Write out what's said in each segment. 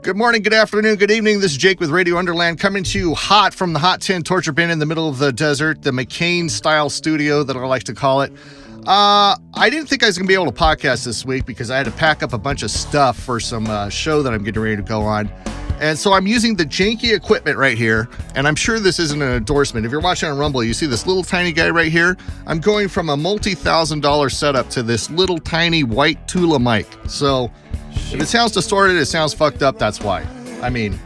Good morning, good afternoon, good evening. This is Jake with Radio Underland coming to you hot from the Hot 10 torture bin in the middle of the desert, the McCain-style studio that I like to call it. I didn't think I was going to be able to podcast this week because I had to pack up a bunch of stuff for some show that I'm getting ready to go on. And so I'm using the janky equipment right here, and I'm sure this isn't an endorsement. If you're watching on Rumble, you see this little tiny guy right here. I'm going from a multi-$1,000 setup to this little tiny white Tula mic. So if it sounds distorted, it sounds fucked up, that's why. I mean,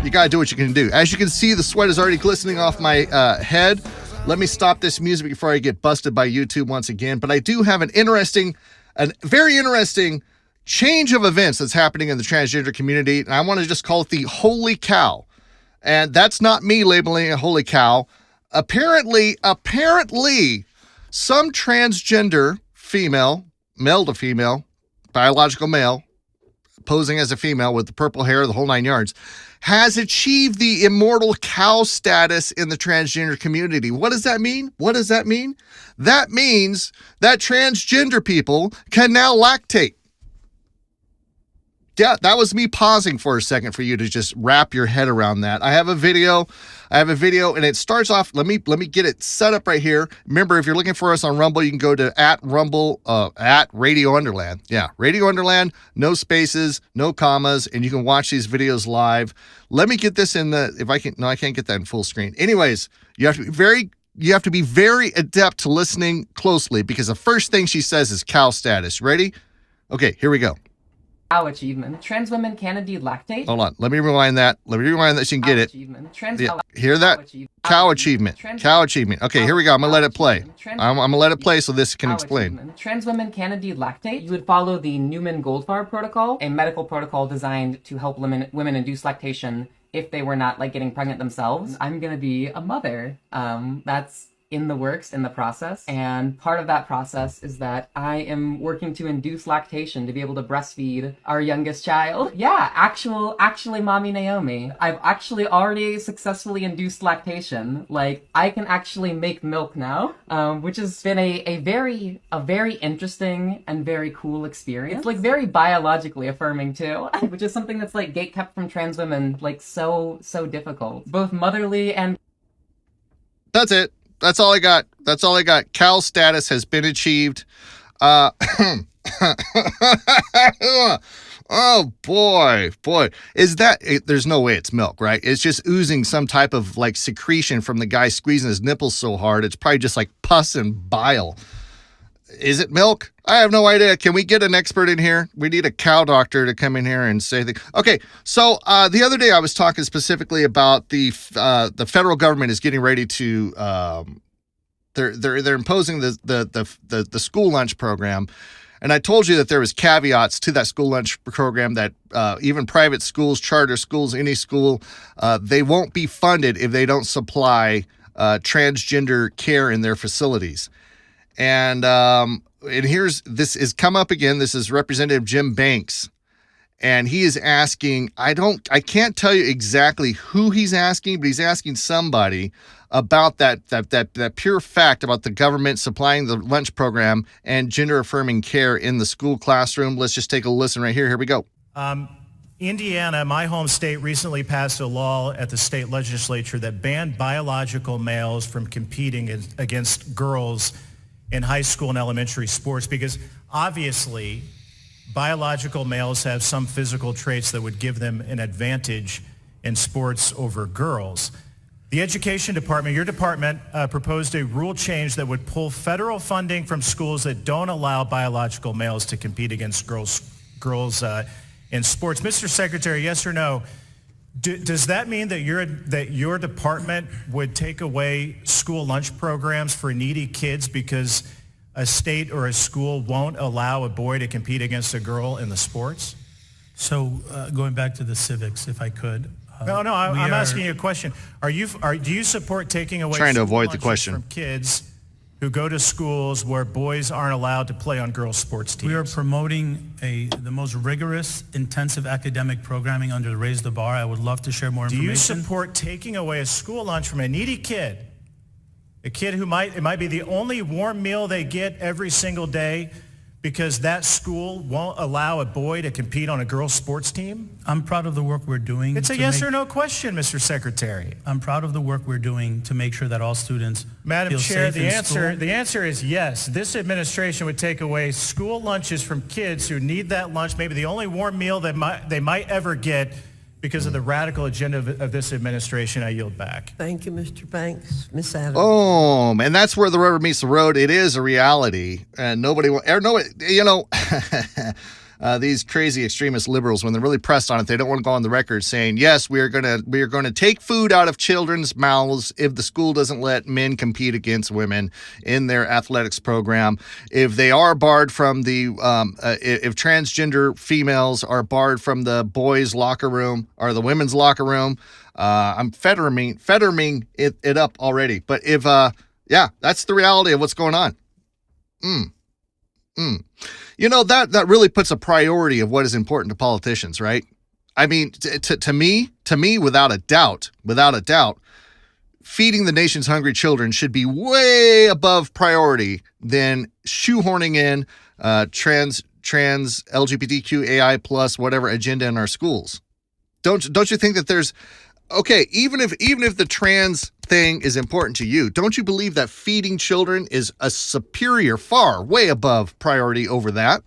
you gotta do what you can do. As you can see, the sweat is already glistening off my head. Let me stop this music before I get busted by YouTube once again. But I do have a very interesting change of events that's happening in the transgender community, and I want to just call it the holy cow. And that's not me labeling it holy cow. Apparently, some transgender female, male to female, biological male, posing as a female with the purple hair, the whole 9 yards, has achieved the immortal cow status in the transgender community. What does that mean? That means that transgender people can now lactate. Yeah, that was me pausing for a second for you to just wrap your head around that. I have a video, and it starts off, let me get it set up right here. Remember, if you're looking for us on Rumble, you can go to @Rumble, @Radio Underland. Yeah, Radio Underland, no spaces, no commas, and you can watch these videos live. Let me get this in I can't get that in full screen. Anyways, you have to be very adept to listening closely because the first thing she says is cow status. Ready? Okay, here we go. Cow achievement. Trans women can indeed lactate. Hold on. Let me rewind that so you can get it. Yeah. Hear that? Cow achievement. Cow achievement. Okay, here we go. I'm going to let it play. I'm going to let it play so this can explain. Trans women can indeed lactate. You would follow the Newman-Goldfarb protocol, a medical protocol designed to help women induce lactation if they were not getting pregnant themselves. I'm going to be a mother. That's in the works, in the process. And part of that process is that I am working to induce lactation to be able to breastfeed our youngest child. Yeah, actually Mommy Naomi. I've actually already successfully induced lactation. Like, I can actually make milk now, which has been a very interesting and very cool experience. It's very biologically affirming too, which is something that's gatekept from trans women, so difficult. Both motherly and... That's it. That's all I got. Cow status has been achieved. Oh boy. Is that, there's no way it's milk, right? It's just oozing some type of secretion from the guy squeezing his nipples so hard. It's probably just pus and bile. Is it milk? I have no idea. Can we get an expert in here? We need a cow doctor to come in here and say things. Okay, so the other day I was talking specifically about the federal government is getting ready to they're imposing the school lunch program, and I told you that there was caveats to that school lunch program that even private schools, charter schools, any school, they won't be funded if they don't supply transgender care in their facilities. And this is come up again. This is Representative Jim Banks, and he is asking, I can't tell you exactly who he's asking, but he's asking somebody about that pure fact about the government supplying the lunch program and gender affirming care in the school classroom. Let's just take a listen right here. Here we go. Indiana, my home state, recently passed a law at the state legislature that banned biological males from competing against girls in high school and elementary sports because obviously biological males have some physical traits that would give them an advantage in sports over girls. The Education Department, your department, proposed a rule change that would pull federal funding from schools that don't allow biological males to compete against girls in sports. Mr. Secretary, yes or no? Does that mean that your department would take away school lunch programs for needy kids because a state or a school won't allow a boy to compete against a girl in the sports? So going back to the civics, if I could. I'm asking you a question. Do you support taking away trying to school avoid the question from kids who go to schools where boys aren't allowed to play on girls' sports teams? We are promoting the most rigorous, intensive academic programming under the Raise the Bar. I would love to share more information. Do you support taking away a school lunch from a needy kid? A kid who it might be the only warm meal they get every single day because that school won't allow a boy to compete on a girls' sports team? I'm proud of the work we're doing. It's a yes or no question, Mr. Secretary. I'm proud of the work we're doing to make sure that all students Madam feel Chair, safe in school. the answer is yes. This administration would take away school lunches from kids who need that lunch, maybe the only warm meal that they might ever get, because of the radical agenda of this administration. I yield back. Thank you, Mr. Banks. Ms. Adams. And that's where the rubber meets the road. It is a reality, and nobody will. These crazy extremist liberals, when they're really pressed on it, they don't want to go on the record saying, yes, we are going to take food out of children's mouths if the school doesn't let men compete against women in their athletics program. If they are barred from if transgender females are barred from the boys' locker room or the women's locker room, I'm fettering it up already. But if, that's the reality of what's going on. That really puts a priority of what is important to politicians, right? I mean, to me, without a doubt, feeding the nation's hungry children should be way above priority than shoehorning in trans LGBTQ AI plus whatever agenda in our schools. Don't you think that there's even if the trans thing is important to you, don't you believe that feeding children is a superior, far, way above priority over that?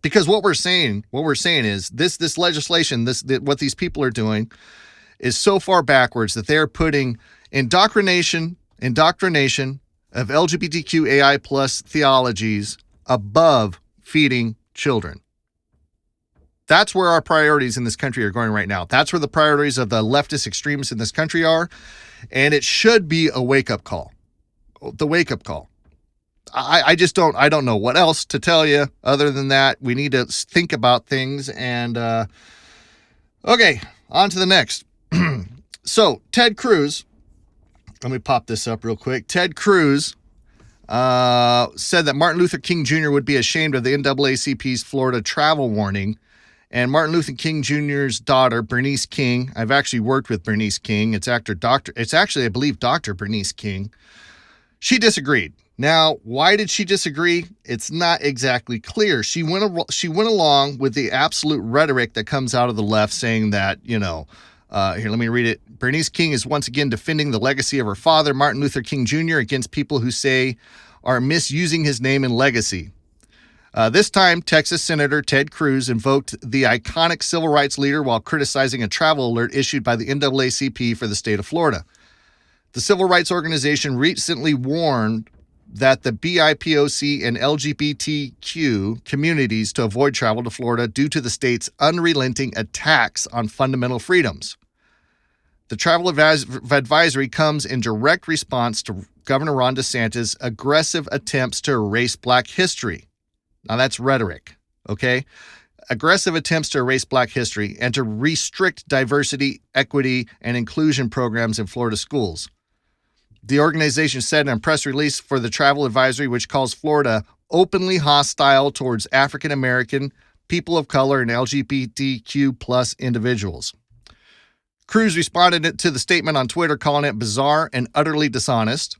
Because what we're saying is this legislation, what these people are doing is so far backwards that they are putting indoctrination of LGBTQ AI plus theologies above feeding children. That's where our priorities in this country are going right now. That's where the priorities of the leftist extremists in this country are. And it should be a wake-up call. The wake-up call. I don't know what else to tell you other than that. We need to think about things. And, on to the next. So, Ted Cruz, let me pop this up real quick. Ted Cruz said that Martin Luther King Jr. would be ashamed of the NAACP's Florida travel warning. And Martin Luther King Jr.'s daughter, Bernice King, I've actually worked with Bernice King. It's I believe, Dr. Bernice King. She disagreed. Now, why did she disagree? It's not exactly clear. She went along with the absolute rhetoric that comes out of the left saying that, here, let me read it. Bernice King is once again defending the legacy of her father, Martin Luther King Jr., against people who say are misusing his name and legacy. This time, Texas Senator Ted Cruz invoked the iconic civil rights leader while criticizing a travel alert issued by the NAACP for the state of Florida. The civil rights organization recently warned that the BIPOC and LGBTQ communities to avoid travel to Florida due to the state's unrelenting attacks on fundamental freedoms. The travel advisory comes in direct response to Governor Ron DeSantis' aggressive attempts to erase Black history. Now, that's rhetoric, okay? Aggressive attempts to erase Black history and to restrict diversity, equity, and inclusion programs in Florida schools. The organization said in a press release for the travel advisory, which calls Florida openly hostile towards African American, people of color, and LGBTQ plus individuals. Cruz responded to the statement on Twitter, calling it bizarre and utterly dishonest.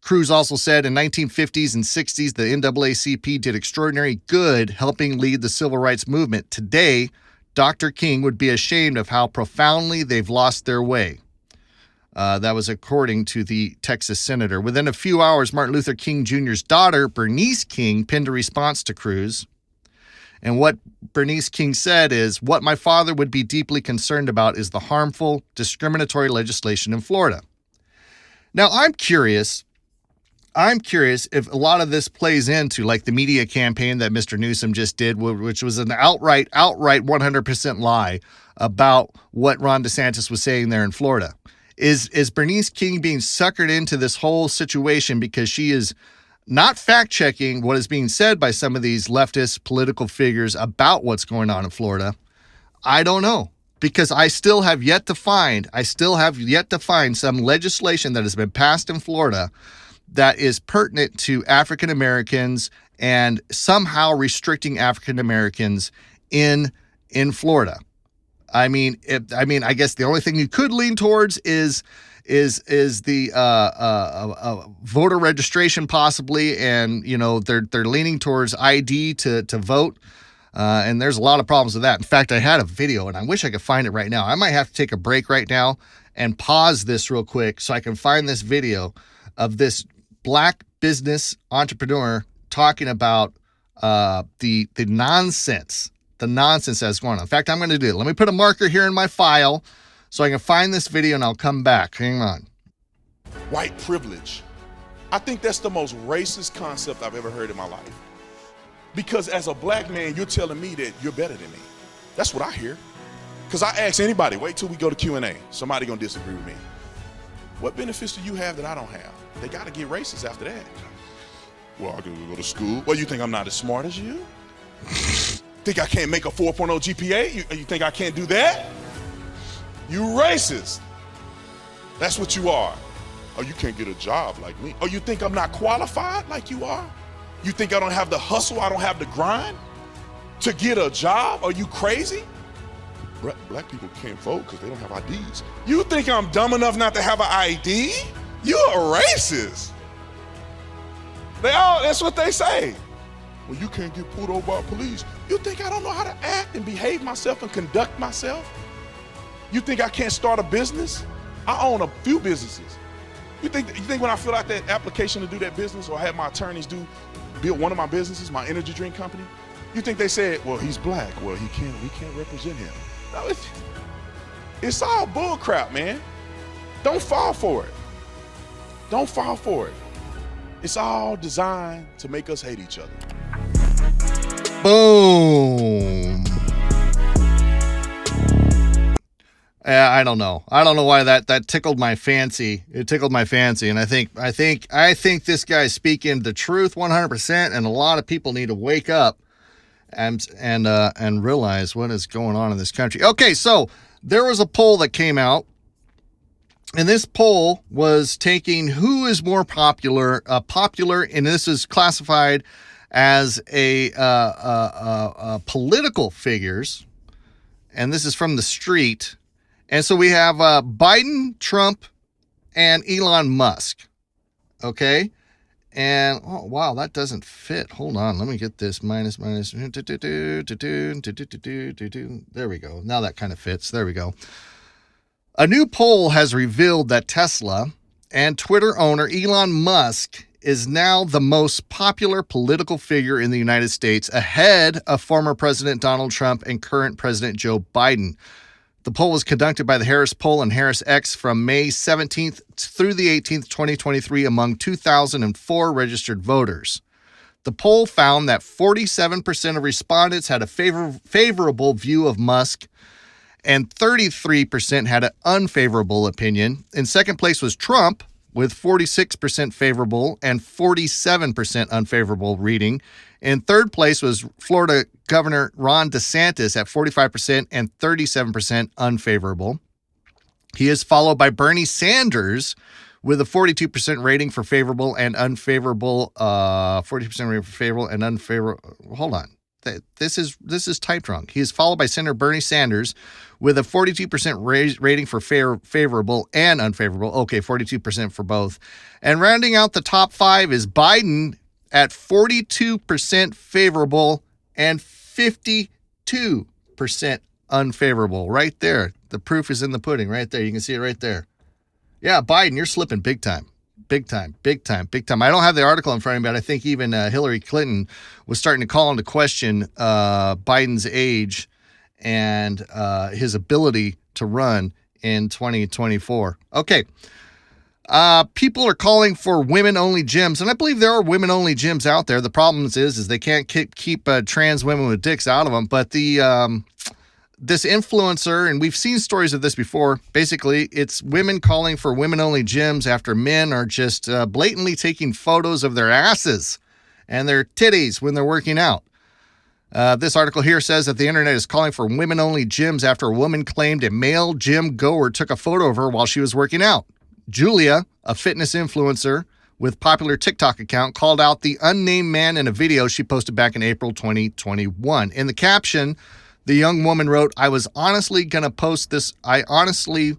Cruz also said in 1950s and 60s, the NAACP did extraordinary good helping lead the civil rights movement. Today, Dr. King would be ashamed of how profoundly they've lost their way. That was according to the Texas senator. Within a few hours, Martin Luther King Jr.'s daughter, Bernice King, penned a response to Cruz. And what Bernice King said is, what my father would be deeply concerned about is the harmful, discriminatory legislation in Florida. Now, I'm curious if a lot of this plays into like the media campaign that Mr. Newsom just did, which was an outright 100% lie about what Ron DeSantis was saying there in Florida. Is Bernice King being suckered into this whole situation because she is not fact-checking what is being said by some of these leftist political figures about what's going on in Florida? I don't know, because I still have yet to find some legislation that has been passed in Florida that is pertinent to African Americans and somehow restricting African Americans in Florida. I mean, I guess the only thing you could lean towards is is the voter registration possibly, and they're leaning towards ID to vote. And there's a lot of problems with that. In fact, I had a video, and I wish I could find it right now. I might have to take a break right now and pause this real quick so I can find this video of this black business entrepreneur talking about the nonsense that's going on. In fact, I'm going to do it. Let me put a marker here in my file so I can find this video, and I'll come back. Hang on. White privilege. I think that's the most racist concept I've ever heard in my life. Because as a black man, you're telling me that you're better than me. That's what I hear. Because I ask anybody, wait till we go to Q&A. Somebody gonna disagree with me. What benefits do you have that I don't have? They gotta get racist after that. Well, I can go to school. Well, you think I'm not as smart as you? Think I can't make a 4.0 GPA? You think I can't do that? You racist. That's what you are. Oh, you can't get a job like me. Oh, you think I'm not qualified like you are? You think I don't have the hustle, I don't have the grind to get a job? Are you crazy? Black people can't vote because they don't have IDs. You think I'm dumb enough not to have an ID? You're a racist. That's what they say. Well, you can't get pulled over by police. You think I don't know how to act and behave myself and conduct myself? You think I can't start a business? I own a few businesses. You think when I fill out that application to do that business, or have my attorneys build one of my businesses, my energy drink company, you think they said, well, he's black, well, we can't represent him. No, it's all bull crap, man. Don't fall for it. Don't fall for it. It's all designed to make us hate each other. Boom. Yeah, I don't know. I don't know why that tickled my fancy. It tickled my fancy, and I think this guy's speaking the truth 100%. And a lot of people need to wake up and realize what is going on in this country. Okay, so there was a poll that came out, and this poll was taking who is more popular, and this is classified as a political figures, and this is from the street. And so we have Biden, Trump, and Elon Musk. Okay. And, oh, wow, that doesn't fit. Hold on. Let me get this minus. There we go. Now that kind of fits. There we go. A new poll has revealed that Tesla and Twitter owner Elon Musk is now the most popular political figure in the United States, ahead of former President Donald Trump and current President Joe Biden. The poll was conducted by the Harris Poll and Harris X from May 17th through the 18th, 2023, among 2,004 registered voters. The poll found that 47% of respondents had a favorable view of Musk, and 33% had an unfavorable opinion. In second place was Trump, with 46% favorable and 47% unfavorable reading. In third place was Florida Governor Ron DeSantis at 45% and 37% unfavorable. He is followed by Bernie Sanders with a 42% rating for favorable and unfavorable. 40% rating for favorable and unfavorable. Hold on. This is typed wrong. He is followed by Senator Bernie Sanders with a 42% rating for favorable and unfavorable. Okay, 42% for both. And rounding out the top five is Biden at 42% favorable and 52% unfavorable. Right there. The proof is in the pudding right there. You can see it right there. Yeah, Biden, you're slipping big time. Big time. I don't have the article in front of me, but I think even Hillary Clinton was starting to call into question Biden's age and his ability to run in 2024. Okay. People are calling for women-only gyms, and I believe there are women-only gyms out there. The problem is they can't keep trans women with dicks out of them. But this influencer, and we've seen stories of this before, basically it's women calling for women-only gyms after men are just blatantly taking photos of their asses and their titties when they're working out. This article here says that the internet is calling for women-only gyms after a woman claimed a male gym goer took a photo of her while she was working out. Julia, a fitness influencer with popular TikTok account, called out the unnamed man in a video she posted back in April 2021. In the caption, the young woman wrote, I was honestly going to post this. I honestly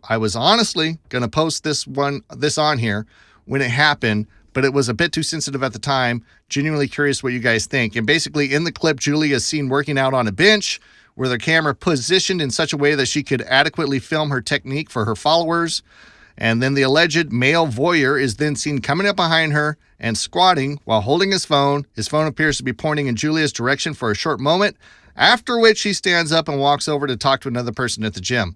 I was honestly going to post this on here when it happened, but it was a bit too sensitive at the time. Genuinely curious what you guys think. And basically in the clip, Julia is seen working out on a bench with her camera positioned in such a way that she could adequately film her technique for her followers. And then the alleged male voyeur is then seen coming up behind her and squatting while holding his phone. His phone appears to be pointing in Julia's direction for a short moment, after which he stands up and walks over to talk to another person at the gym.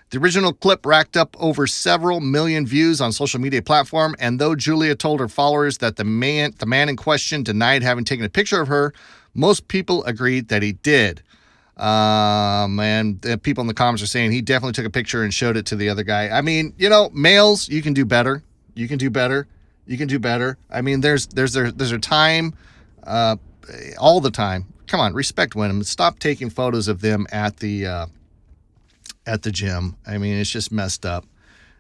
The original clip racked up over several million views on social media platform, and though Julia told her followers that the man in question denied having taken a picture of her, most people agreed that he did. And the people in the comments are saying he definitely took a picture and showed it to the other guy. I mean, males, you can do better. You can do better. I mean, there's a time, all the time. Come on, respect women. Stop taking photos of them at the gym. I mean, it's just messed up.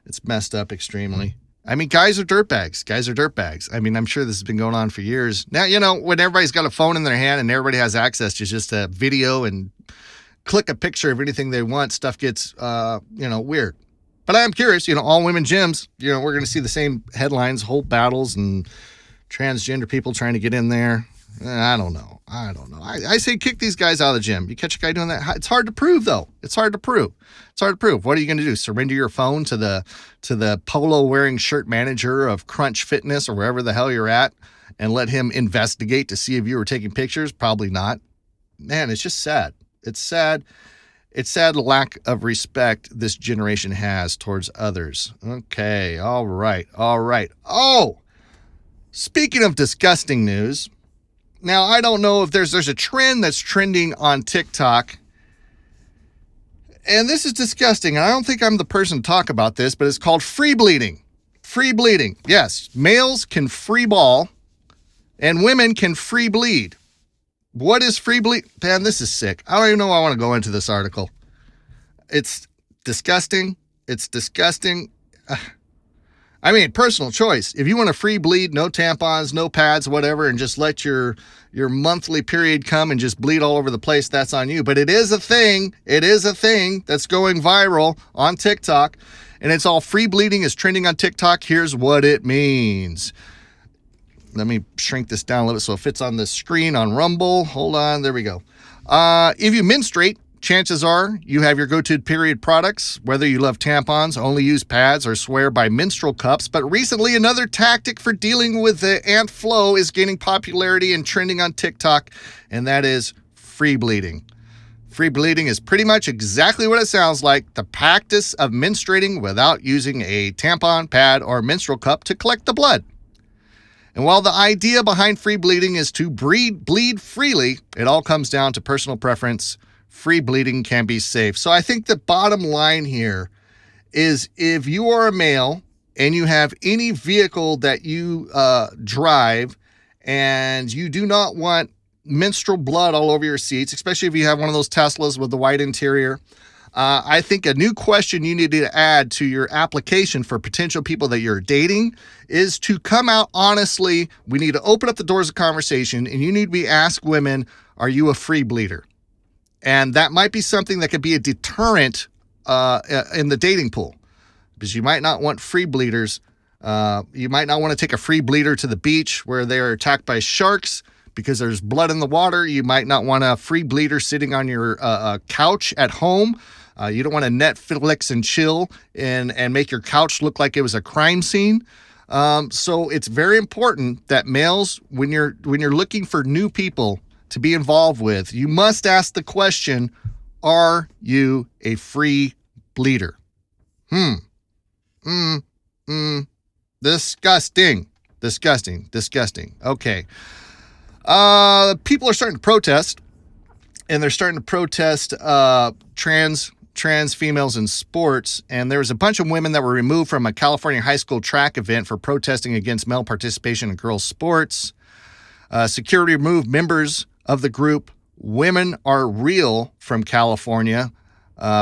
It's messed up extremely. I mean, guys are dirtbags. I mean, I'm sure this has been going on for years. Now, when everybody's got a phone in their hand and everybody has access to just a video and click a picture of anything they want, stuff gets, weird. But I'm curious, all women gyms, we're going to see the same headlines, whole battles and transgender people trying to get in there. I don't know. I say kick these guys out of the gym. You catch a guy doing that. It's hard to prove, though. It's hard to prove. What are you going to do? Surrender your phone to the polo wearing shirt manager of Crunch Fitness or wherever the hell you're at and let him investigate to see if you were taking pictures? Probably not. Man, it's just sad. It's sad. It's sad the lack of respect this generation has towards others. Okay. All right. Oh, speaking of disgusting news. Now, I don't know if there's a trend that's trending on TikTok, and this is disgusting. I don't think I'm the person to talk about this, but it's called free bleeding. Free bleeding. Yes, males can free ball, and women can free bleed. What is free bleed? Man, this is sick. I don't even know I want to go into this article. It's disgusting. I mean, personal choice. If you want to free bleed, no tampons, no pads, whatever, and just let your monthly period come and just bleed all over the place, that's on you. But it is a thing. It is a thing that's going viral on TikTok, and it's all free bleeding is trending on TikTok. Here's what it means. Let me shrink this down a little bit so it fits on the screen on Rumble. Hold on. There we go. If you menstruate, chances are you have your go-to period products, whether you love tampons, only use pads, or swear by menstrual cups. But recently, another tactic for dealing with the ant flow is gaining popularity and trending on TikTok, and that is free bleeding. Free bleeding is pretty much exactly what it sounds like, the practice of menstruating without using a tampon, pad, or menstrual cup to collect the blood. And while the idea behind free bleeding is to bleed freely, it all comes down to personal preference. Free bleeding can be safe. So I think the bottom line here is if you are a male and you have any vehicle that you drive and you do not want menstrual blood all over your seats, especially if you have one of those Teslas with the white interior, I think a new question you need to add to your application for potential people that you're dating is to come out honestly. We need to open up the doors of conversation, and you need to be asked women, are you a free bleeder? And that might be something that could be a deterrent in the dating pool, because you might not want free bleeders. You might not want to take a free bleeder to the beach where they are attacked by sharks because there's blood in the water. You might not want a free bleeder sitting on your couch at home. You don't want to Netflix and chill and make your couch look like it was a crime scene. So it's very important that males, when you're looking for new people to be involved with, you must ask the question, are you a free bleeder? Disgusting. Okay. People are starting to protest, and they're starting to protest trans females in sports. And there was a bunch of women that were removed from a California high school track event for protesting against male participation in girls' sports. Security removed members of the group Women Are Real from California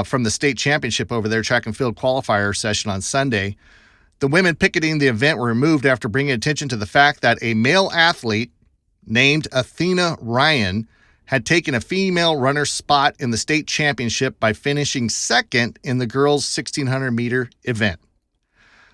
from the state championship over there, track and field qualifier session on Sunday. The women picketing the event were removed after bringing attention to the fact that a male athlete named Athena Ryan had taken a female runner's spot in the state championship by finishing second in the girls' 1,600-meter event.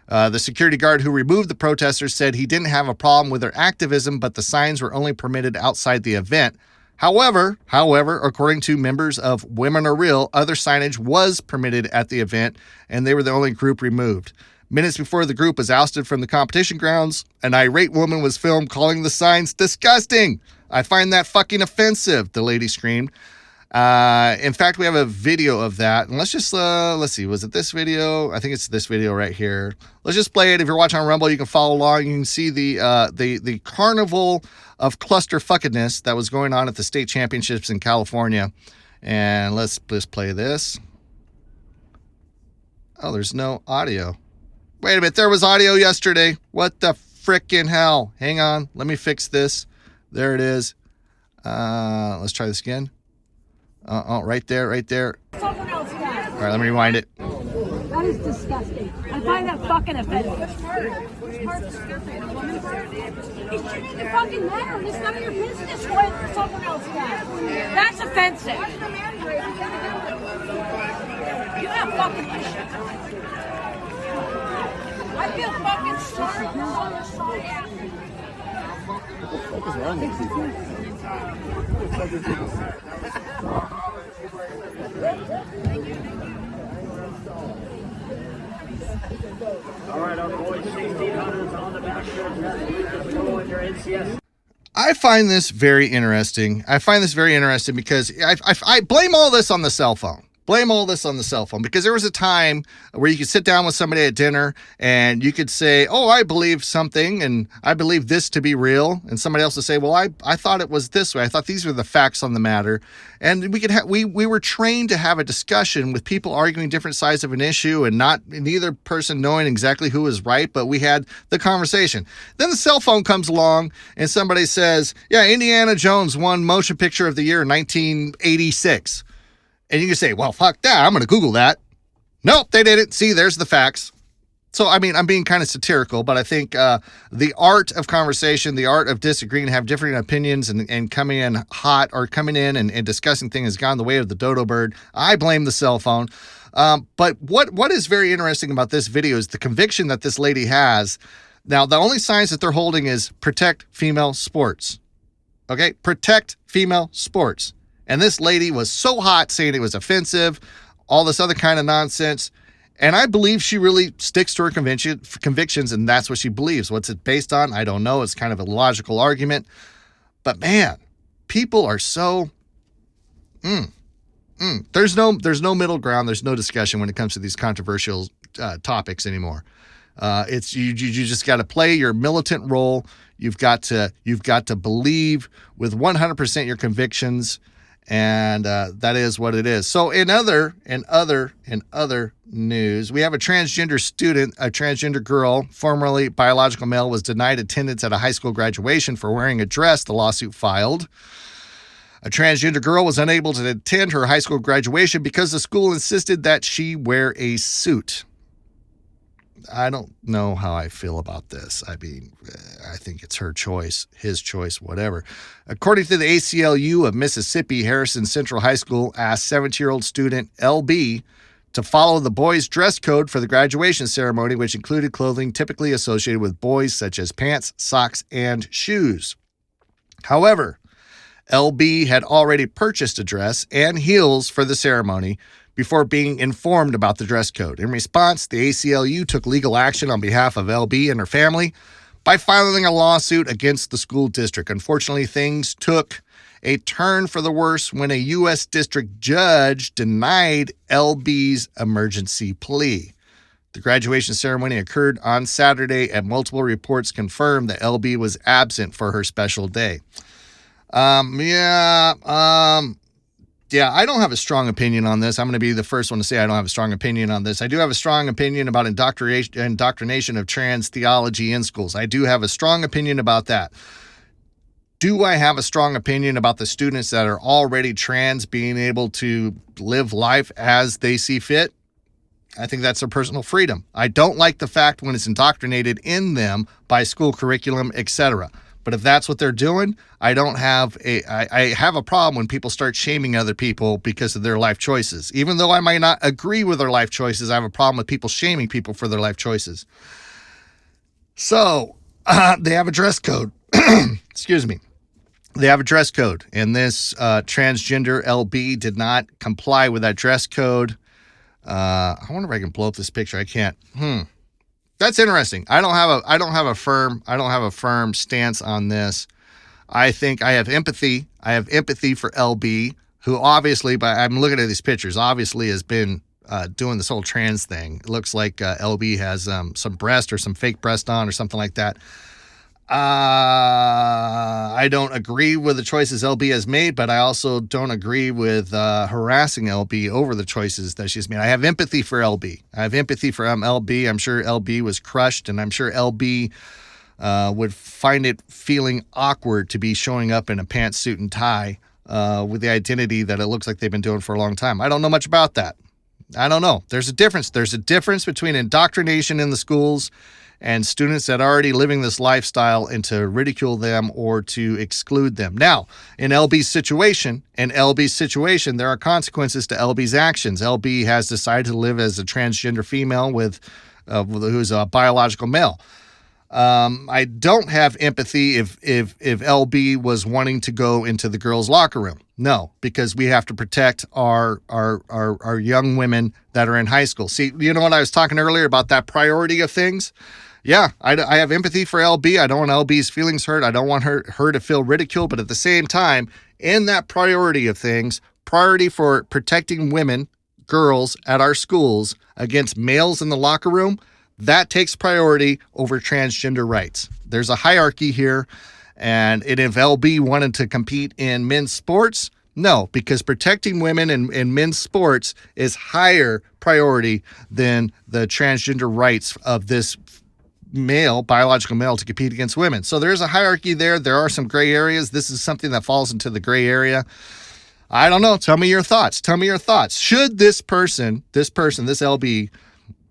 The security guard who removed the protesters said he didn't have a problem with their activism, but the signs were only permitted outside the event. However, according to members of Women Are Real, other signage was permitted at the event, and they were the only group removed. Minutes before the group was ousted from the competition grounds, an irate woman was filmed calling the signs disgusting. I find that fucking offensive, the lady screamed. In fact, we have a video of that. And let's see, was it this video? I think it's this video right here. Let's just play it. If you're watching on Rumble, you can follow along. You can see the carnival of clusterfuckedness that was going on at the state championships in California. And let's just play this. Oh, there's no audio. Wait a minute, there was audio yesterday. What the frickin' hell? Hang on, let me fix this. There it is. Let's try this again. Right there. All right, let me rewind it. That is disgusting. I find that fucking offensive. It shouldn't even fucking matter. It's none of your business what someone else does. That's offensive. You have fucking shit. I feel fucking sorry for all your sorry asses. What is wrong with All right, our boys, 1600s on the back stretch. That's go in your NCS. I find this very interesting. Because I blame all this on the cell phone. Because there was a time where you could sit down with somebody at dinner and you could say, oh, I believe something and I believe this to be real. And somebody else would say, well, I thought it was this way. I thought these were the facts on the matter. And we were trained to have a discussion with people arguing different sides of an issue and neither person knowing exactly who was right, but we had the conversation. Then the cell phone comes along and somebody says, yeah, Indiana Jones won Motion Picture of the Year in 1986. And you can say, well, fuck that. I'm going to Google that. Nope, they didn't. See, there's the facts. So, I mean, I'm being kind of satirical, but I think the art of conversation, the art of disagreeing, have different opinions and coming in hot or coming in and discussing things has gone the way of the dodo bird. I blame the cell phone. But what is very interesting about this video is the conviction that this lady has. Now, the only signs that they're holding is protect female sports. Okay? Protect female sports. And this lady was so hot saying it was offensive, all this other kind of nonsense. And I believe she really sticks to her convictions, and that's what she believes. What's it based on? I don't know. It's kind of a logical argument. But man, people are so... There's no middle ground. There's no discussion when it comes to these controversial topics anymore. It's you just got to play your militant role. You've got to believe with 100% your convictions. And that is what it is. So in other news, we have a transgender girl, formerly biological male, was denied attendance at a high school graduation for wearing a dress, the lawsuit filed. A transgender girl was unable to attend her high school graduation because the school insisted that she wear a suit. I don't know how I feel about this. I mean, I think it's her choice, his choice, whatever. According to the ACLU of Mississippi, Harrison Central High School asked 17-year-old student LB to follow the boys' dress code for the graduation ceremony, which included clothing typically associated with boys, such as pants, socks, and shoes. However, LB had already purchased a dress and heels for the ceremony before being informed about the dress code. In response, the ACLU took legal action on behalf of LB and her family by filing a lawsuit against the school district. Unfortunately, things took a turn for the worse when a U.S. district judge denied LB's emergency plea. The graduation ceremony occurred on Saturday, and multiple reports confirmed that LB was absent for her special day. Yeah, I don't have a strong opinion on this. I'm going to be the first one to say I don't have a strong opinion on this. I do have a strong opinion about indoctrination of trans theology in schools. I do have a strong opinion about that. Do I have a strong opinion about the students that are already trans being able to live life as they see fit? I think that's their personal freedom. I don't like the fact when it's indoctrinated in them by school curriculum, etc. But if that's what they're doing, I have a problem when people start shaming other people because of their life choices. Even though I might not agree with their life choices, I have a problem with people shaming people for their life choices. So they have a dress code. Excuse me. They have a dress code, and this transgender LB did not comply with that dress code. I wonder if I can blow up this picture. I can't. That's interesting. I don't have a firm stance on this. I think I have empathy. I have empathy for LB, who obviously, but I'm looking at these pictures, obviously has been doing this whole trans thing. It looks like LB has some breast or some fake breast on or something like that. I don't agree with the choices LB has made, but I also don't agree with harassing LB over the choices that she's made. I have empathy for LB. I have empathy for LB. I'm sure LB was crushed, and I'm sure LB would find it feeling awkward to be showing up in a pantsuit and tie with the identity that it looks like they've been doing for a long time. I don't know much about that. I don't know. There's a difference. There's a difference between indoctrination in the schools and students that are already living this lifestyle, and to ridicule them or to exclude them. Now, in LB's situation, there are consequences to LB's actions. LB has decided to live as a transgender female who's a biological male. I don't have empathy if LB was wanting to go into the girls' locker room. No, because we have to protect our young women that are in high school. See, you know what I was talking earlier about that priority of things? Yeah, I have empathy for LB. I don't want LB's feelings hurt. I don't want her to feel ridiculed. But at the same time, in that priority of things, priority for protecting women, girls at our schools against males in the locker room, that takes priority over transgender rights. There's a hierarchy here. And if LB wanted to compete in men's sports, no, because protecting women in men's sports is higher priority than the transgender rights of this biological male to compete against women. So there's a hierarchy there. There are some gray areas. This is something that falls into the gray area. I don't know. Tell me your thoughts. Should this LB,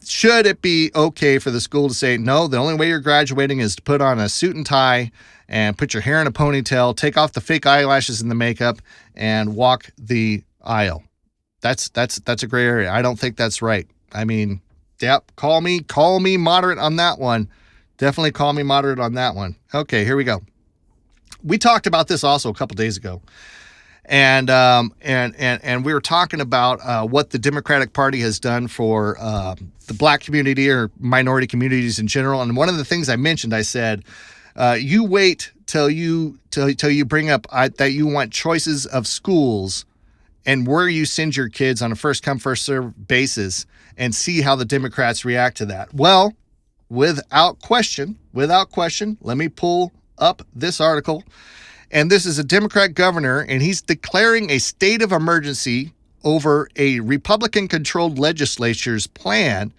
should it be okay for the school to say, no, the only way you're graduating is to put on a suit and tie and put your hair in a ponytail, take off the fake eyelashes and the makeup, and walk the aisle? That's a gray area. I don't think that's right. I mean, yep, call me moderate on that one. Definitely call me moderate on that one. Okay, here we go. We talked about this also a couple days ago. And we were talking about what the Democratic Party has done for the black community or minority communities in general. And one of the things I mentioned, I said, you wait till you bring up that you want choices of schools and where you send your kids on a first come, first serve basis, and see how the Democrats react to that. Well, without question, let me pull up this article. And this is a Democrat governor, and he's declaring a state of emergency over a Republican-controlled legislature's plan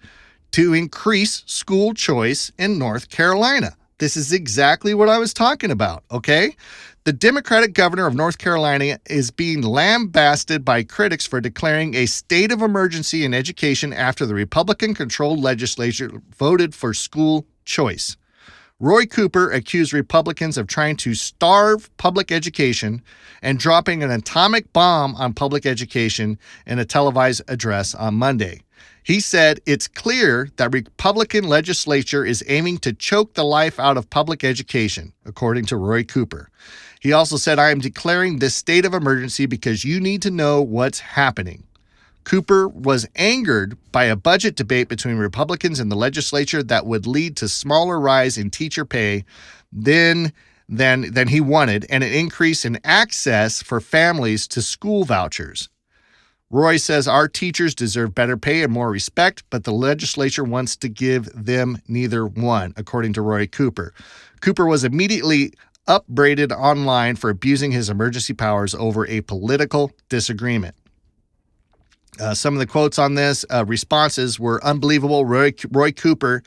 to increase school choice in North Carolina. This is exactly what I was talking about, okay? The Democratic governor of North Carolina is being lambasted by critics for declaring a state of emergency in education after the Republican-controlled legislature voted for school choice. Roy Cooper accused Republicans of trying to starve public education and dropping an atomic bomb on public education in a televised address on Monday. He said it's clear that Republican legislature is aiming to choke the life out of public education, according to Roy Cooper. He also said, I am declaring this state of emergency because you need to know what's happening. Cooper was angered by a budget debate between Republicans in the legislature that would lead to smaller rise in teacher pay than he wanted and an increase in access for families to school vouchers. Roy says our teachers deserve better pay and more respect, but the legislature wants to give them neither one, according to Roy Cooper. Cooper was immediately upbraided online for abusing his emergency powers over a political disagreement. Some of the quotes on this responses were unbelievable. Roy Cooper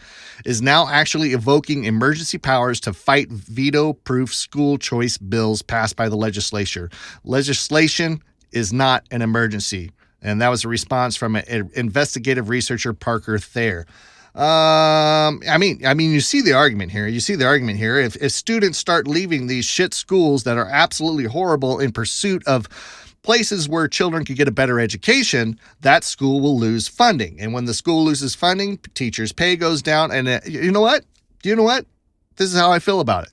is now actually evoking emergency powers to fight veto-proof school choice bills passed by the legislature. Legislation is not an emergency. And that was a response from an investigative researcher, Parker Thayer. I mean, you see the argument here. If students start leaving these shit schools that are absolutely horrible in pursuit of places where children could get a better education, that school will lose funding. And when the school loses funding, teachers' pay goes down. And you know what? This is how I feel about it.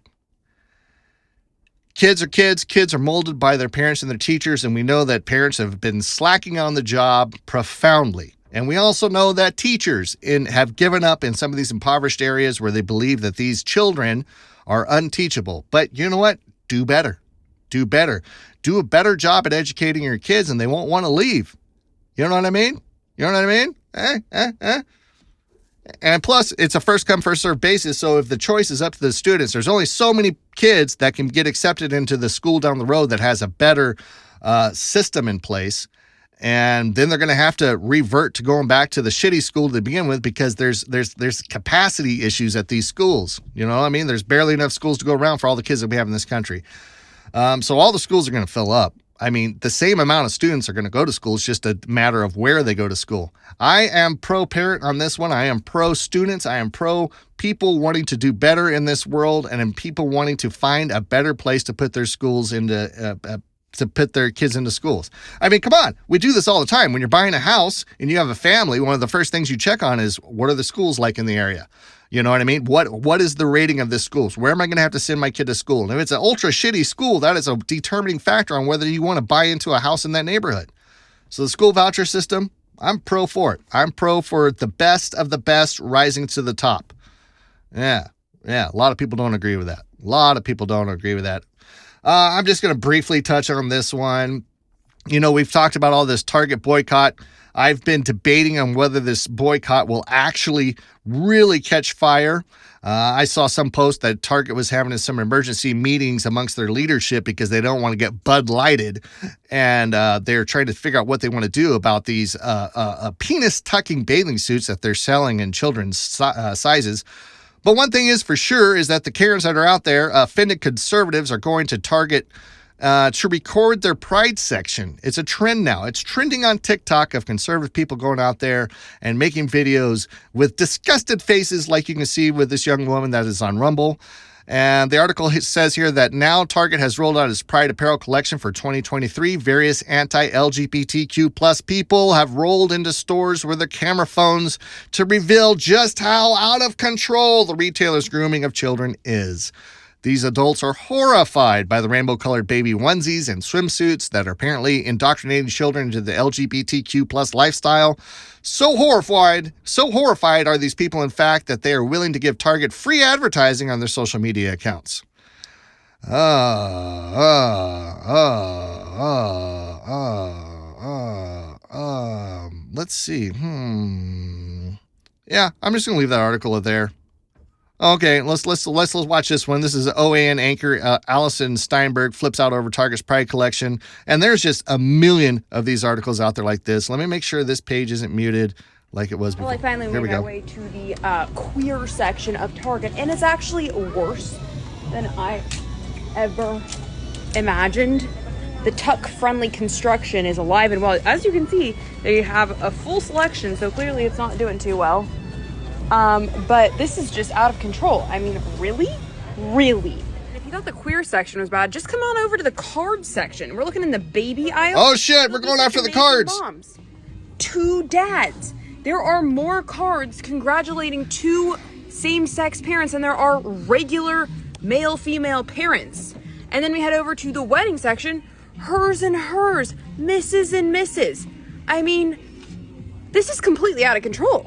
Kids are kids. Kids are molded by their parents and their teachers. And we know that parents have been slacking on the job profoundly. And we also know that teachers have given up in some of these impoverished areas where they believe that these children are unteachable. But you know what? Do better. Do a better job at educating your kids and they won't want to leave. You know what I mean? And plus, it's a first come, first served basis. So if the choice is up to the students, there's only so many kids that can get accepted into the school down the road that has a better system in place. And then they're going to have to revert to going back to the shitty school to begin with because there's capacity issues at these schools. You know what I mean? There's barely enough schools to go around for all the kids that we have in this country. So all the schools are going to fill up. I mean, the same amount of students are going to go to school. It's just a matter of where they go to school. I am pro-parent on this one. I am pro-students. I am pro-people wanting to do better in this world and people wanting to find a better place to put their schools into to put their kids into schools. I mean, come on. We do this all the time. When you're buying a house and you have a family, one of the first things you check on is what are the schools like in the area? You know what I mean? What is the rating of this school? Where am I going to have to send my kid to school? And if it's an ultra shitty school, that is a determining factor on whether you want to buy into a house in that neighborhood. So the school voucher system, I'm pro for it. I'm pro for the best of the best rising to the top. Yeah. A lot of people don't agree with that. I'm just going to briefly touch on this one. You know, we've talked about all this Target boycott. I've been debating on whether this boycott will actually really catch fire. I saw some post that Target was having some emergency meetings amongst their leadership because they don't want to get Bud Lighted. And they're trying to figure out what they want to do about these penis-tucking bathing suits that they're selling in children's sizes. But one thing is for sure is that the Karens that are out there, offended conservatives, are going to Target to record their pride section. It's a trend now. It's trending on TikTok of conservative people going out there and making videos with disgusted faces like you can see with this young woman that is on Rumble. And the article says here that now Target has rolled out its Pride apparel collection for 2023. Various anti-LGBTQ plus people have rolled into stores with their camera phones to reveal just how out of control the retailer's grooming of children is. These adults are horrified by the rainbow-colored baby onesies and swimsuits that are apparently indoctrinating children into the LGBTQ plus lifestyle. So horrified are these people, in fact, that they are willing to give Target free advertising on their social media accounts. Let's see. Yeah, I'm just going to leave that article there. Okay, let's watch this one. This is OAN anchor Allison Steinberg flips out over Target's Pride collection, and there's just a million of these articles out there like this. Let me make sure this page isn't muted like it was before. Well, I finally made my way to the queer section of Target, and it's actually worse than I ever imagined. The tuck-friendly construction is alive and well. As you can see, they have a full selection, so clearly it's not doing too well. But this is just out of control. I mean, really? If you thought the queer section was bad, just come on over to the card section. We're looking in the baby aisle. Oh shit, we're going after the cards. Moms. 2 dads. There are more cards congratulating 2 same-sex parents than there are regular male-female parents. And then we head over to the wedding section. Hers and hers. Mrs. and Mrs. I mean, this is completely out of control.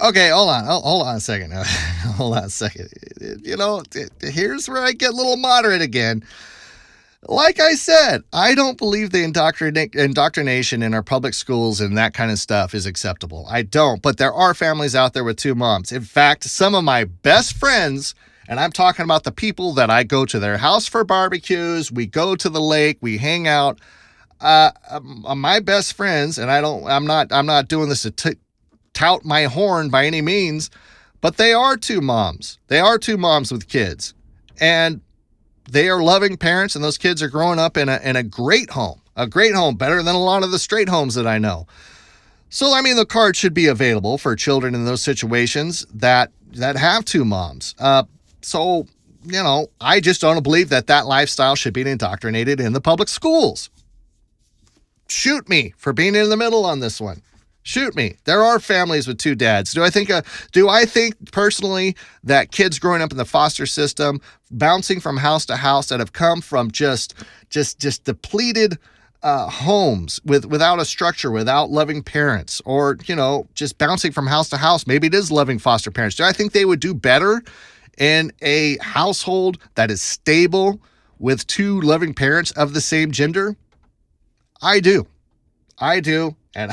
Okay, hold on a second. Hold on a second. You know, here's where I get a little moderate again. Like I said, I don't believe the indoctrination in our public schools and that kind of stuff is acceptable. I don't, but there are families out there with 2 moms. In fact, some of my best friends, and I'm talking about the people that I go to their house for barbecues, we go to the lake, we hang out. My best friends, and I'm not doing this to tout my horn by any means, but they are 2 moms. They are 2 moms with kids, and they are loving parents, and those kids are growing up in a great home, better than a lot of the straight homes that I know. So, I mean, the card should be available for children in those situations that have two moms. So, you know, I just don't believe that lifestyle should be indoctrinated in the public schools. Shoot me for being in the middle on this one. Shoot me. There are families with two dads. Do I think personally that kids growing up in the foster system, bouncing from house to house, that have come from just depleted homes without a structure, without loving parents, or, you know, just bouncing from house to house, maybe it is loving foster parents. Do I think they would do better in a household that is stable with two loving parents of the same gender? I do. And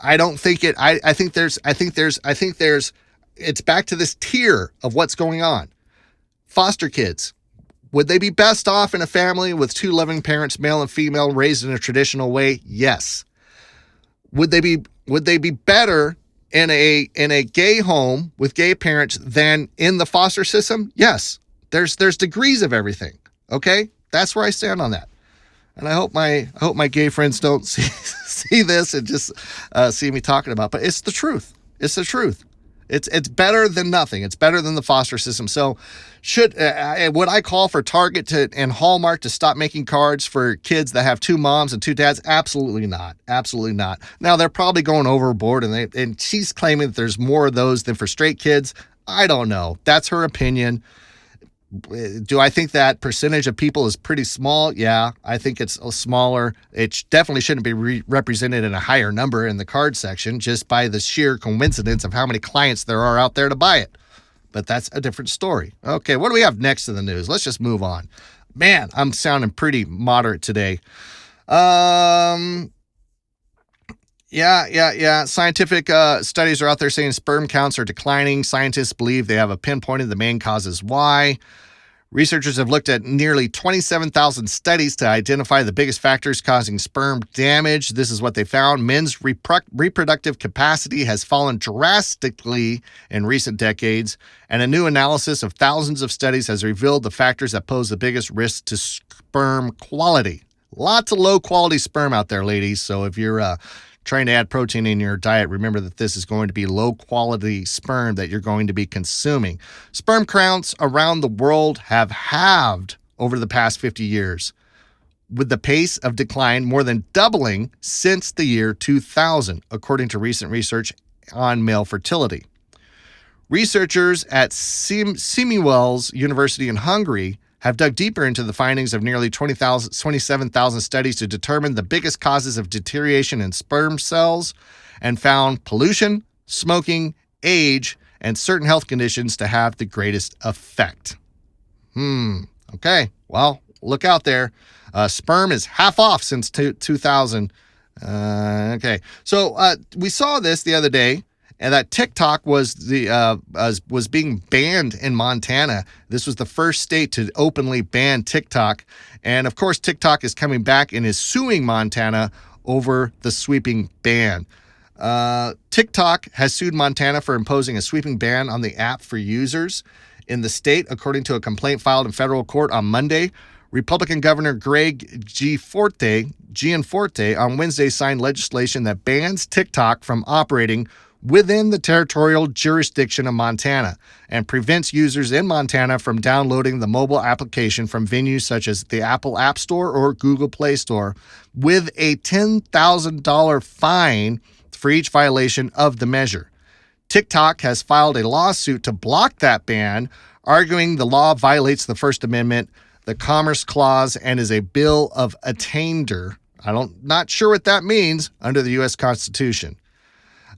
I don't think it, I think there's, it's back to this tier of what's going on. Foster kids. Would they be best off in a family with two loving parents, male and female, raised in a traditional way? Yes. Would they be better in a gay home with gay parents than in the foster system? Yes. There's degrees of everything. Okay? That's where I stand on that. And I hope my gay friends don't see this and just see me talking about it. But it's the truth. It's the truth. It's better than nothing. It's better than the foster system. So would I call for Target and Hallmark to stop making cards for kids that have two moms and two dads? Absolutely not. Absolutely not. Now, they're probably going overboard, and she's claiming that there's more of those than for straight kids. I don't know. That's her opinion. Do I think that percentage of people is pretty small? Yeah, I think it's smaller. It definitely shouldn't be represented in a higher number in the card section just by the sheer coincidence of how many clients there are out there to buy it. But that's a different story. Okay, what do we have next in the news? Let's just move on. Man, I'm sounding pretty moderate today. Yeah. Scientific studies are out there saying sperm counts are declining. Scientists believe they have pinpointed the main causes why. Researchers have looked at nearly 27,000 studies to identify the biggest factors causing sperm damage. This is what they found. Men's reproductive capacity has fallen drastically in recent decades, and a new analysis of thousands of studies has revealed the factors that pose the biggest risk to sperm quality. Lots of low-quality sperm out there, ladies. So if you're trying to add protein in your diet, remember that this is going to be low-quality sperm that you're going to be consuming. Sperm counts around the world have halved over the past 50 years, with the pace of decline more than doubling since the year 2000, according to recent research on male fertility. Researchers at Simulus University in Hungary have dug deeper into the findings of nearly 27,000 studies to determine the biggest causes of deterioration in sperm cells, and found pollution, smoking, age, and certain health conditions to have the greatest effect. Okay. Well, look out there. Sperm is half off since 2000. Okay. So we saw this the other day, and that TikTok was being banned in Montana. This was the first state to openly ban TikTok. And of course, TikTok is coming back and is suing Montana over the sweeping ban. TikTok has sued Montana for imposing a sweeping ban on the app for users in the state, according to a complaint filed in federal court on Monday. Republican Governor Greg Gianforte on Wednesday signed legislation that bans TikTok from operating within the territorial jurisdiction of Montana and prevents users in Montana from downloading the mobile application from venues such as the Apple App Store or Google Play Store, with a $10,000 fine for each violation of the measure. TikTok has filed a lawsuit to block that ban, arguing the law violates the First Amendment, the Commerce Clause, and is a bill of attainder. Not sure what that means under the U.S. Constitution.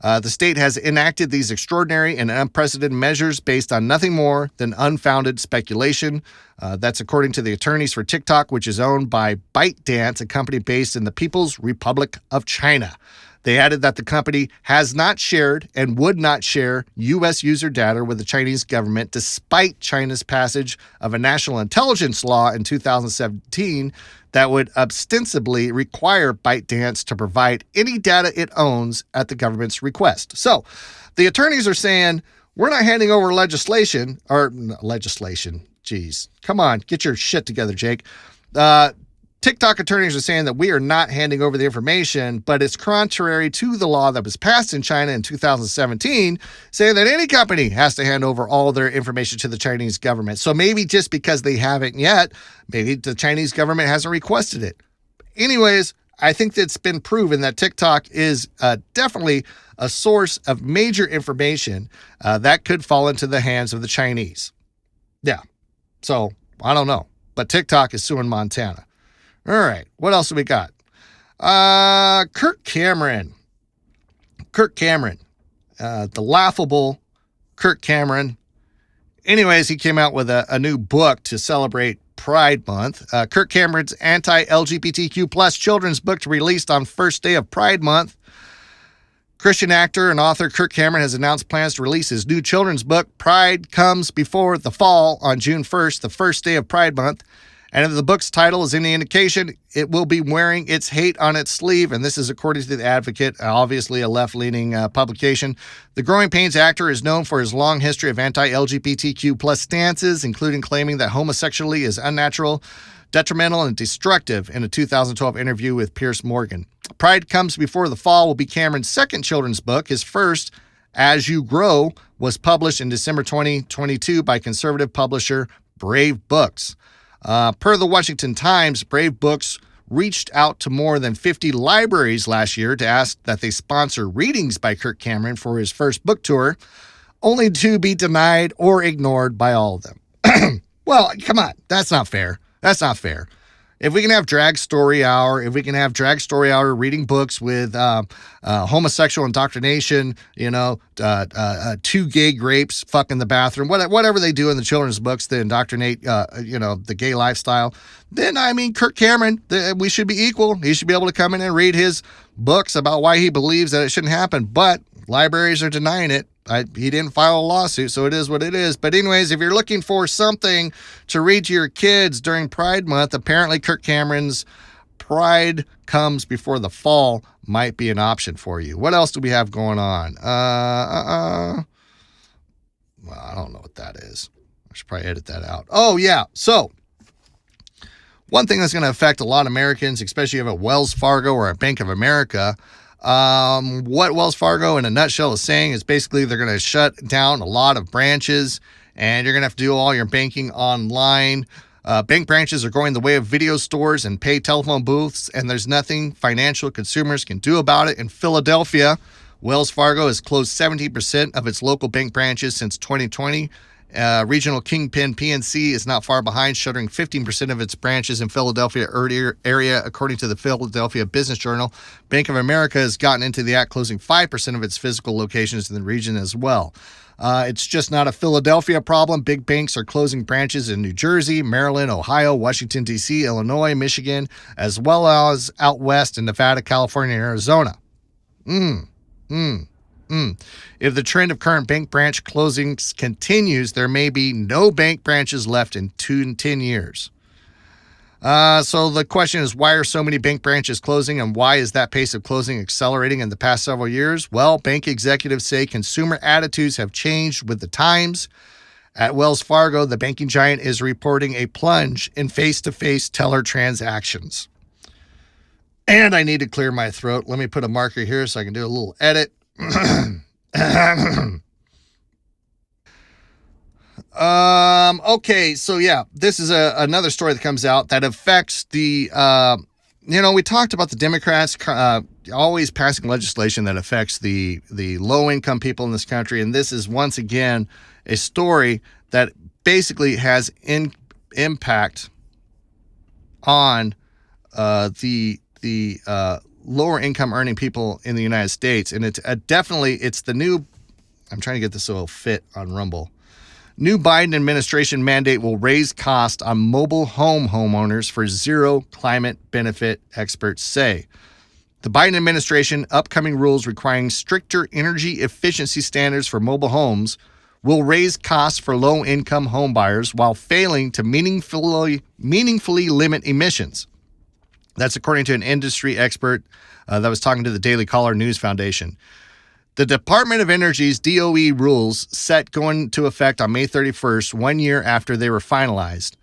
The state has enacted these extraordinary and unprecedented measures based on nothing more than unfounded speculation. That's according to the attorneys for TikTok, which is owned by ByteDance, a company based in the People's Republic of China. They added that the company has not shared and would not share U.S. user data with the Chinese government, despite China's passage of a national intelligence law in 2017 that would ostensibly require ByteDance to provide any data it owns at the government's request. So the attorneys are saying, we're not handing over legislation. Geez, come on, get your shit together, Jake. TikTok attorneys are saying that we are not handing over the information, but it's contrary to the law that was passed in China in 2017, saying that any company has to hand over all their information to the Chinese government. So maybe just because they haven't yet, maybe the Chinese government hasn't requested it. Anyways, I think that it's been proven that TikTok is definitely a source of major information that could fall into the hands of the Chinese. Yeah. So I don't know, but TikTok is suing Montana. All right, what else do we got? Kirk Cameron. The laughable Kirk Cameron. Anyways, he came out with a new book to celebrate Pride Month. Kirk Cameron's anti-LGBTQ plus children's book released on first day of Pride Month. Christian actor and author Kirk Cameron has announced plans to release his new children's book, Pride Comes Before the Fall, on June 1st, the first day of Pride Month. And if the book's title is any indication, it will be wearing its hate on its sleeve. And this is according to The Advocate, obviously a left-leaning publication. The Growing Pains actor is known for his long history of anti-LGBTQ plus stances, including claiming that homosexuality is unnatural, detrimental, and destructive in a 2012 interview with Piers Morgan. Pride Comes Before the Fall will be Cameron's second children's book. His first, As You Grow, was published in December 2022 by conservative publisher Brave Books. Per the Washington Times, Brave Books reached out to more than 50 libraries last year to ask that they sponsor readings by Kirk Cameron for his first book tour, only to be denied or ignored by all of them. Well, come on. That's not fair. That's not fair. If we can have Drag Story Hour, reading books with homosexual indoctrination, two gay grapes fucking the bathroom, whatever they do in the children's books to indoctrinate, the gay lifestyle, then, Kirk Cameron, we should be equal. He should be able to come in and read his books about why he believes that it shouldn't happen. But libraries are denying it. He didn't file a lawsuit, so it is what it is. But anyways, if you're looking for something to read to your kids during Pride Month, apparently Kirk Cameron's Pride Comes Before the Fall might be an option for you. What else do we have going on? Well, I don't know what that is. I should probably edit that out. Oh, yeah. So one thing that's going to affect a lot of Americans, especially if a Wells Fargo or a Bank of America, what Wells Fargo in a nutshell is saying is basically they're going to shut down a lot of branches and you're going to have to do all your banking online. Bank branches are going the way of video stores and pay telephone booths, and there's nothing financial consumers can do about it. In Philadelphia, Wells Fargo has closed 70% of its local bank branches since 2020. Regional kingpin PNC is not far behind, shuttering 15% of its branches in Philadelphia area, according to the Philadelphia Business Journal. Bank of America has gotten into the act, closing 5% of its physical locations in the region as well. It's just not a Philadelphia problem. Big banks are closing branches in New Jersey, Maryland, Ohio, Washington, D.C., Illinois, Michigan, as well as out west in Nevada, California, and Arizona. If the trend of current bank branch closings continues, there may be no bank branches left in 10 years. So the question is, why are so many bank branches closing, and why is that pace of closing accelerating in the past several years? Well, bank executives say consumer attitudes have changed with the times. At Wells Fargo, the banking giant is reporting a plunge in face-to-face teller transactions. And I need to clear my throat. Let me put a marker here so I can do a little edit. Okay, so yeah, this is another story that comes out that affects the, we talked about the Democrats always passing legislation that affects the low-income people in this country, and this is once again a story that basically has impact on the lower income earning people in the United States. And it's it's the new, I'm trying to get this so it'll fit on Rumble. New Biden administration mandate will raise cost on mobile home homeowners for zero climate benefit, experts say. The Biden administration upcoming rules requiring stricter energy efficiency standards for mobile homes will raise costs for low-income home buyers while failing to meaningfully limit emissions. That's according to an industry expert that was talking to the Daily Caller News Foundation. The Department of Energy's DOE rules set go into effect on May 31st, 1 year after they were finalized.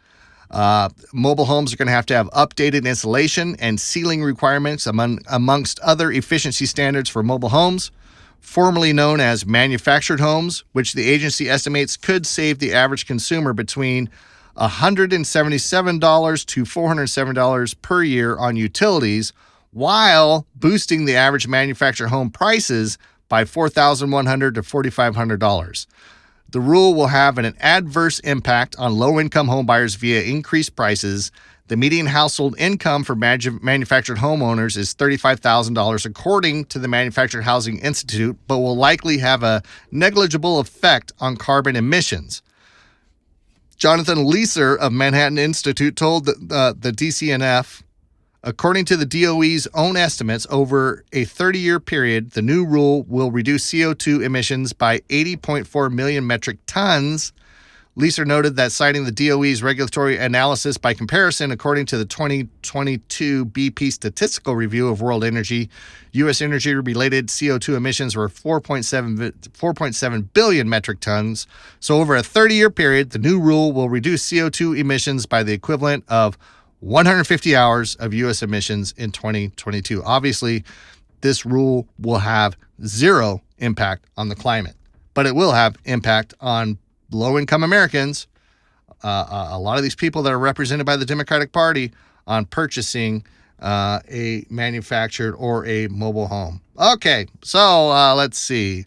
Mobile homes are going to have updated insulation and ceiling requirements amongst other efficiency standards for mobile homes, formerly known as manufactured homes, which the agency estimates could save the average consumer between $177 to $407 per year on utilities, while boosting the average manufactured home prices by $4,100 to $4,500. The rule will have an adverse impact on low-income homebuyers via increased prices. The median household income for manufactured homeowners is $35,000, according to the Manufactured Housing Institute, but will likely have a negligible effect on carbon emissions. Jonathan Leeser of Manhattan Institute told the DCNF, according to the DOE's own estimates, over a 30-year period, the new rule will reduce CO2 emissions by 80.4 million metric tons. Leeser noted that, citing the DOE's regulatory analysis by comparison, according to the 2022 BP Statistical Review of World Energy, U.S. energy-related CO2 emissions were 4.7 billion metric tons. So over a 30-year period, the new rule will reduce CO2 emissions by the equivalent of 150 hours of U.S. emissions in 2022. Obviously, this rule will have zero impact on the climate, but it will have impact on low-income Americans, a lot of these people that are represented by the Democratic Party, on purchasing a manufactured or a mobile home. Okay, so let's see.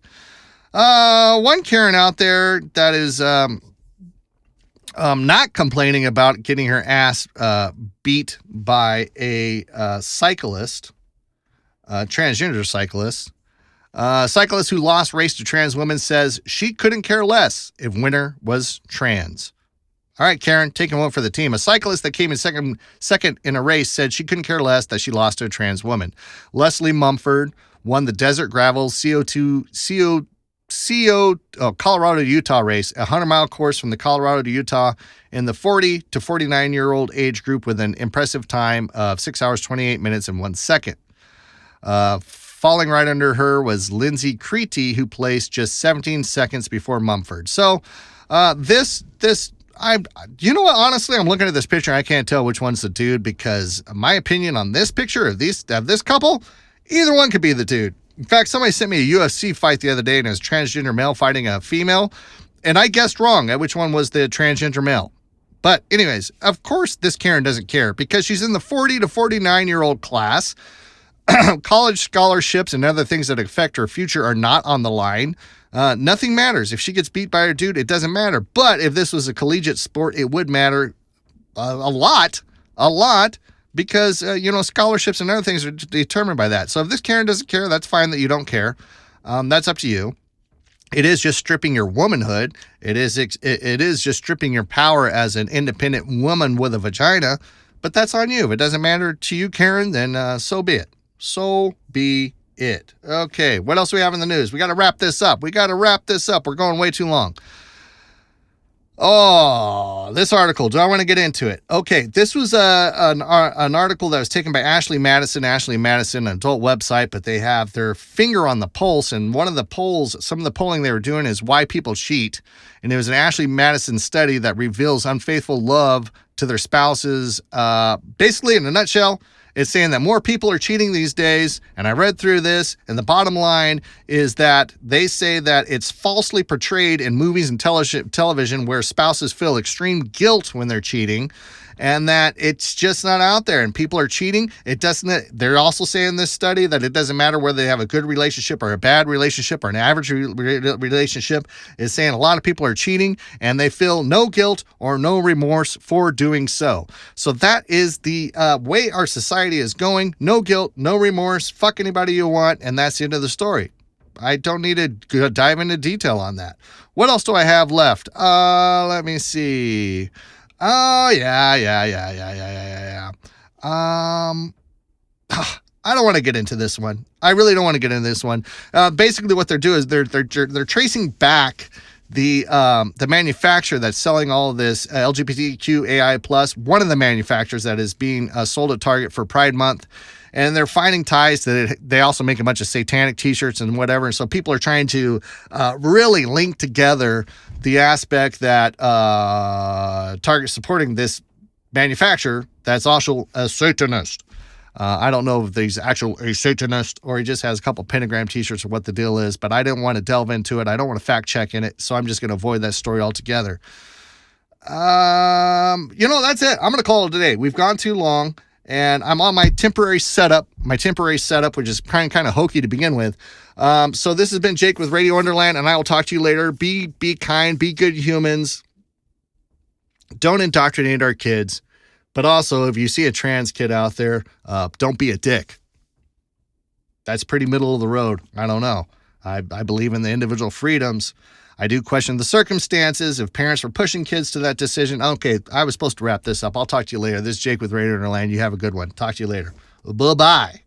One Karen out there that is not complaining about getting her ass beat by a cyclist, transgender cyclist. Cyclist who lost race to trans women says she couldn't care less if winner was trans. All right, Karen, taking one for the team. A cyclist that came in second in a race said she couldn't care less that she lost to a trans woman. Leslie Mumford won the Desert Gravel Colorado to Utah race, a 100-mile course from the Colorado to Utah in the 40 to 49-year-old age group with an impressive time of 6 hours, 28 minutes, and 1 second. Falling right under her was Lindsay Creety, who placed just 17 seconds before Mumford. So you know what? Honestly, I'm looking at this picture. I can't tell which one's the dude, because my opinion on this picture of this couple, either one could be the dude. In fact, somebody sent me a UFC fight the other day, and it was a transgender male fighting a female, and I guessed wrong at which one was the transgender male. But anyways, of course, this Karen doesn't care, because she's in the 40 to 49-year-old class. College scholarships and other things that affect her future are not on the line. Nothing matters. If she gets beat by her dude, it doesn't matter. But if this was a collegiate sport, it would matter a lot, because, scholarships and other things are determined by that. So if this Karen doesn't care, that's fine that you don't care. That's up to you. It is just stripping your womanhood. It is just stripping your power as an independent woman with a vagina. But that's on you. If it doesn't matter to you, Karen, then so be it. So be it. Okay, what else do we have in the news? We got to wrap this up. We're going way too long. Oh, this article. Do I want to get into it? Okay, this was an article that was taken by Ashley Madison. Ashley Madison, an adult website, but they have their finger on the pulse. And some of the polling they were doing is why people cheat. And it was an Ashley Madison study that reveals unfaithful love to their spouses. Basically, in a nutshell, it's saying that more people are cheating these days, and I read through this, and the bottom line is that they say that it's falsely portrayed in movies and television where spouses feel extreme guilt when they're cheating, and that it's just not out there, and people are cheating. They're also saying in this study that it doesn't matter whether they have a good relationship or a bad relationship or an average relationship. It's saying a lot of people are cheating, and they feel no guilt or no remorse for doing so. So that is the way our society is going. No guilt, no remorse, fuck anybody you want, and that's the end of the story. I don't need to dive into detail on that. What else do I have left? Let me see. Oh, yeah. I don't want to get into this one. I really don't want to get into this one. Basically, what they're doing is they're tracing back the manufacturer that's selling all of this LGBTQ AI plus. One of the manufacturers that is being sold at Target for Pride Month. And they're finding ties that they also make a bunch of satanic t-shirts and whatever. And so people are trying to really link together the aspect that Target supporting this manufacturer that's also a Satanist. I don't know if he's actual a Satanist or he just has a couple pentagram t-shirts or what the deal is, but I didn't want to delve into it. I don't want to fact check in it, so I'm just going to avoid that story altogether. That's it. I'm going to call it a day. We've gone too long, and I'm on my temporary setup, which is kind of hokey to begin with. So this has been Jake with Radio Underland, and I will talk to you later. Be kind, be good humans. Don't indoctrinate our kids. But also, if you see a trans kid out there, don't be a dick. That's pretty middle of the road. I don't know. I believe in the individual freedoms. I do question the circumstances. If parents were pushing kids to that decision, okay, I was supposed to wrap this up. I'll talk to you later. This is Jake with Radio Underland. You have a good one. Talk to you later. Bye-bye.